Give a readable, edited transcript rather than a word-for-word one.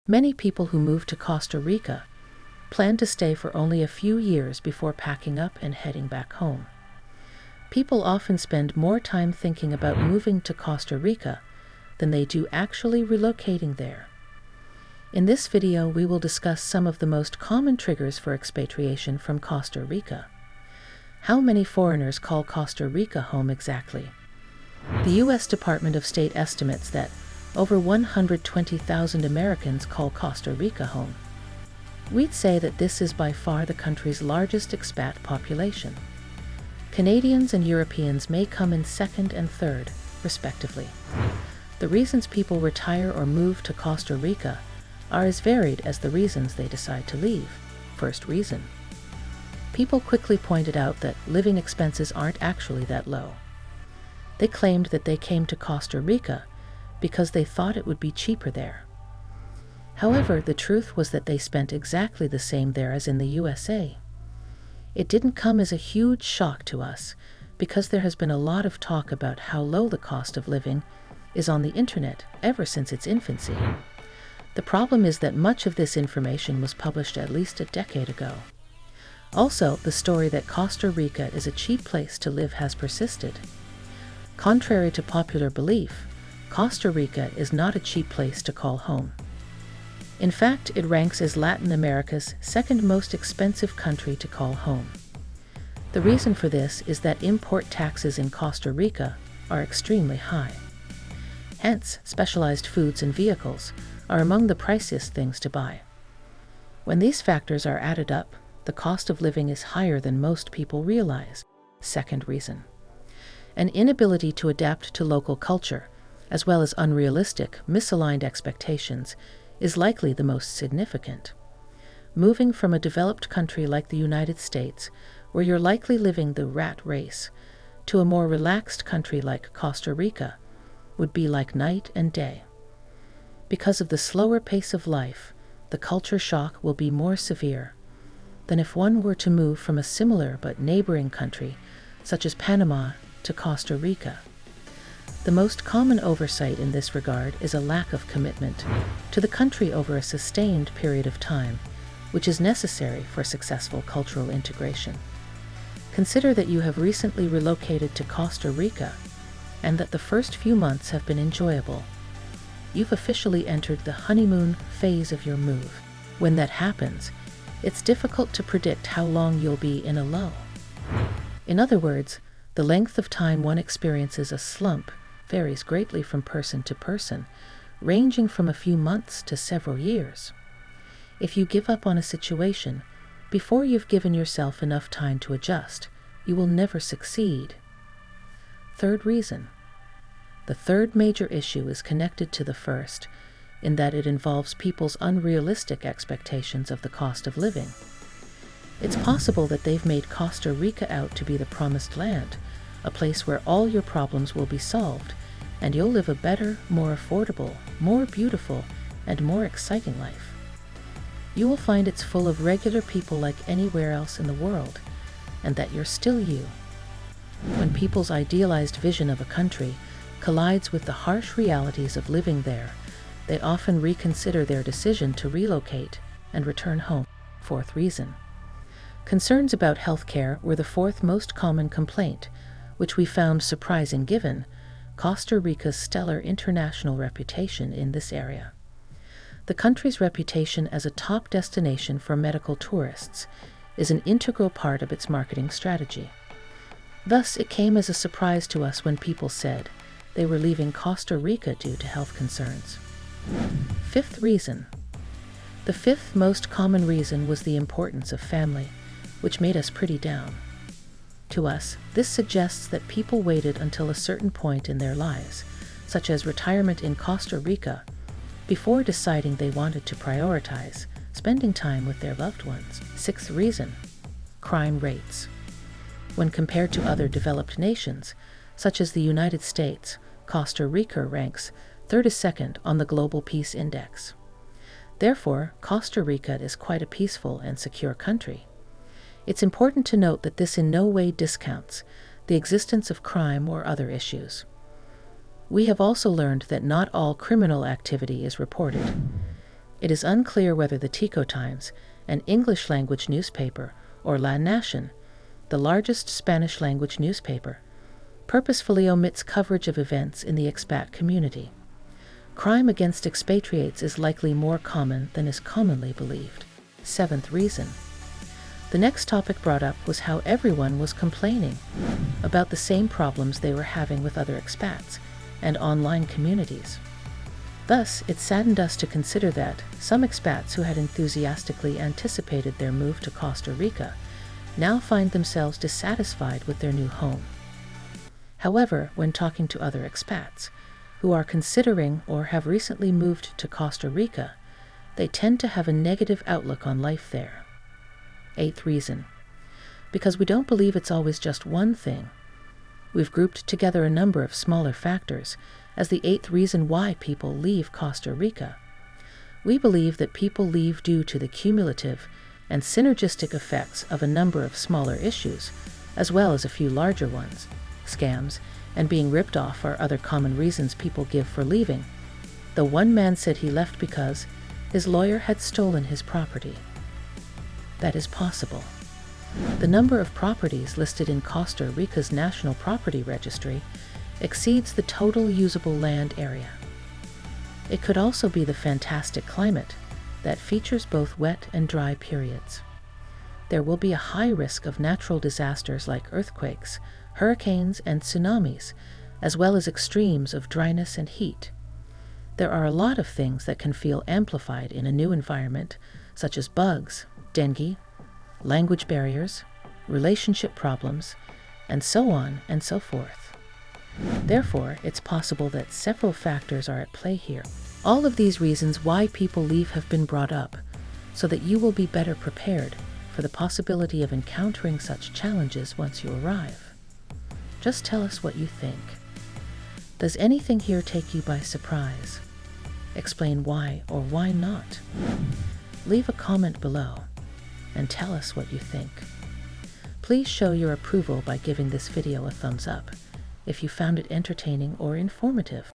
Many people who move to Costa Rica plan to stay for only a few years before packing up and heading back home. People often spend more time thinking about moving to Costa Rica than they do actually relocating there. In this video, we will discuss some of the most common triggers for expatriation from Costa Rica. How many foreigners call Costa Rica home exactly? The U.S. Department of State estimates that over 120,000 Americans call Costa Rica home. We'd say that this is by far the country's largest expat population. Canadians and Europeans may come in second and third, respectively. The reasons people retire or move to Costa Rica are as varied as the reasons they decide to leave. First reason. People quickly pointed out that living expenses aren't actually that low. They claimed that they came to Costa Rica because they thought it would be cheaper there. However, the truth was that they spent exactly the same there as in the USA. It didn't come as a huge shock to us because there has been a lot of talk about how low the cost of living is on the internet ever since its infancy. The problem is that much of this information was published at least a decade ago. Also, the story that Costa Rica is a cheap place to live has persisted. Contrary to popular belief, Costa Rica is not a cheap place to call home. In fact, it ranks as Latin America's second most expensive country to call home. The reason for this is that import taxes in Costa Rica are extremely high. Hence, specialized foods and vehicles are among the priciest things to buy. When these factors are added up, the cost of living is higher than most people realize. Second reason. An inability to adapt to local culture, as well as unrealistic, misaligned expectations, is likely the most significant. Moving from a developed country like the United States, where you're likely living the rat race, to a more relaxed country like Costa Rica would be like night and day. Because of the slower pace of life, the culture shock will be more severe than if one were to move from a similar but neighboring country, such as Panama, to Costa Rica. The most common oversight in this regard is a lack of commitment to the country over a sustained period of time, which is necessary for successful cultural integration. Consider that you have recently relocated to Costa Rica and that the first few months have been enjoyable. You've officially entered the honeymoon phase of your move. When that happens, it's difficult to predict how long you'll be in a lull. In other words, the length of time one experiences a slump varies greatly from person to person, ranging from a few months to several years. If you give up on a situation before you've given yourself enough time to adjust, you will never succeed. Third reason. The third major issue is connected to the first, in that it involves people's unrealistic expectations of the cost of living. It's possible that they've made Costa Rica out to be the promised land, a place where all your problems will be solved, and you'll live a better, more affordable, more beautiful, and more exciting life. You will find it's full of regular people like anywhere else in the world, and that you're still you. When people's idealized vision of a country collides with the harsh realities of living there, they often reconsider their decision to relocate and return home. Fourth reason. Concerns about healthcare were the fourth most common complaint, which we found surprising given Costa Rica's stellar international reputation in this area. The country's reputation as a top destination for medical tourists is an integral part of its marketing strategy. Thus, it came as a surprise to us when people said they were leaving Costa Rica due to health concerns. Fifth reason. The fifth most common reason was the importance of family, which made us pretty down. To us, this suggests that people waited until a certain point in their lives, such as retirement in Costa Rica, before deciding they wanted to prioritize spending time with their loved ones. Sixth reason. Crime rates. When compared to other developed nations, such as the United States, Costa Rica ranks 32nd on the Global Peace Index. Therefore, Costa Rica is quite a peaceful and secure country. It's important to note that this in no way discounts the existence of crime or other issues. We have also learned that not all criminal activity is reported. It is unclear whether the Tico Times, an English-language newspaper, or La Nación, the largest Spanish-language newspaper, purposefully omits coverage of events in the expat community. Crime against expatriates is likely more common than is commonly believed. 7th reason. The next topic brought up was how everyone was complaining about the same problems they were having with other expats and online communities. Thus, it saddened us to consider that some expats who had enthusiastically anticipated their move to Costa Rica now find themselves dissatisfied with their new home. However, when talking to other expats who are considering or have recently moved to Costa Rica, they tend to have a negative outlook on life there. 8th reason. Because we don't believe it's always just one thing. We've grouped together a number of smaller factors as the 8th reason why people leave Costa Rica. We believe that people leave due to the cumulative and synergistic effects of a number of smaller issues, as well as a few larger ones. Scams and being ripped off are other common reasons people give for leaving, though one man said he left because his lawyer had stolen his property. That is possible. The number of properties listed in Costa Rica's National Property Registry exceeds the total usable land area. It could also be the fantastic climate that features both wet and dry periods. There will be a high risk of natural disasters like earthquakes, hurricanes, and tsunamis, as well as extremes of dryness and heat. There are a lot of things that can feel amplified in a new environment, such as bugs, dengue, language barriers, relationship problems, and so on and so forth. Therefore, it's possible that several factors are at play here. All of these reasons why people leave have been brought up, so that you will be better prepared for the possibility of encountering such challenges once you arrive. Just tell us what you think. Does anything here take you by surprise? Explain why or why not. Leave a comment below and tell us what you think. Please show your approval by giving this video a thumbs up if you found it entertaining or informative.